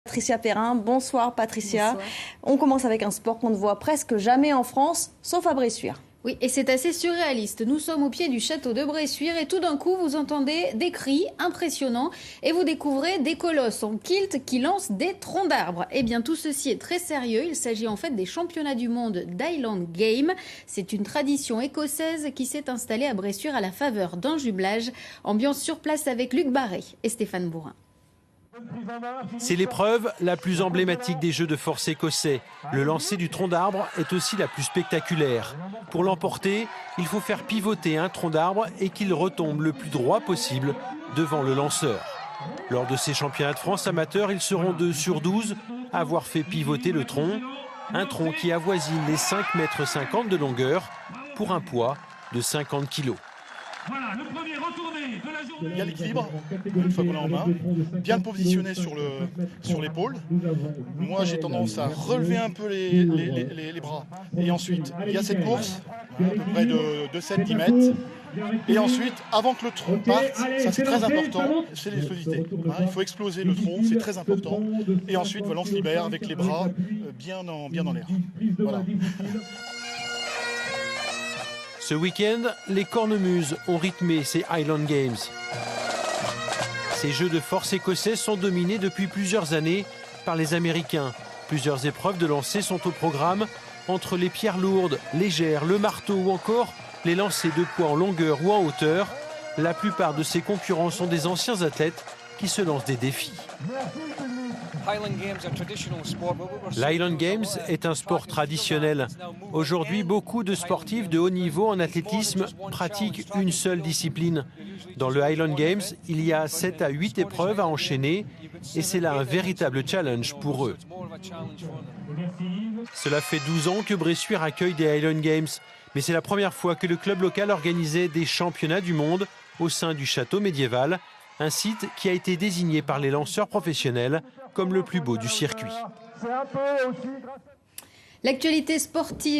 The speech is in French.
Patricia Perrin, bonsoir Patricia. Bonsoir. On commence avec un sport qu'on ne voit presque jamais en France, sauf à Bressuire. Oui, et c'est assez surréaliste. Nous sommes au pied du château de Bressuire et tout d'un coup, vous entendez des cris impressionnants et vous découvrez des colosses en kilt qui lancent des troncs d'arbres. Eh bien, tout ceci est très sérieux. Il s'agit en fait des championnats du monde d'Highland Games. C'est une tradition écossaise qui s'est installée à Bressuire à la faveur d'un jumelage. Ambiance sur place avec Luc Barré et Stéphane Bourrin. C'est l'épreuve la plus emblématique des Jeux de force écossais. Le lancer du tronc d'arbre est aussi la plus spectaculaire. Pour l'emporter, il faut faire pivoter un tronc d'arbre et qu'il retombe le plus droit possible devant le lanceur. Lors de ces championnats de France amateurs, ils seront 2 sur 12 à avoir fait pivoter le tronc. Un tronc qui avoisine les 5,50 m de longueur pour un poids de 50 kg. Voilà, le premier retourné de la journée. Il y a l'équilibre, une fois qu'on est en main, bien le positionner sur l'épaule. Moi, j'ai tendance à relever un peu les bras. Et ensuite, il y a cette course, à peu près de 7-10 mètres. Et ensuite, avant que le tronc parte, ça c'est très important, c'est l'explosivité. Il faut exploser le tronc, c'est très important. Et ensuite, voilà, on se libère avec les bras bien dans l'air. Voilà. Ce week-end, les cornemuses ont rythmé ces Highland Games. Ces Jeux de force écossais sont dominés depuis plusieurs années par les Américains. Plusieurs épreuves de lancer sont au programme, entre les pierres lourdes, légères, le marteau ou encore les lancers de poids en longueur ou en hauteur. La plupart de ces concurrents sont des anciens athlètes qui se lancent des défis. L'Highland Games est un sport traditionnel. Aujourd'hui, beaucoup de sportifs de haut niveau en athlétisme pratiquent une seule discipline. Dans le Highland Games, il y a 7 à 8 épreuves à enchaîner et c'est là un véritable challenge pour eux. Cela fait 12 ans que Bressuire accueille des Highland Games, mais c'est la première fois que le club local organisait des championnats du monde au sein du château médiéval, un site qui a été désigné par les lanceurs professionnels comme le plus beau du circuit. L'actualité sportive.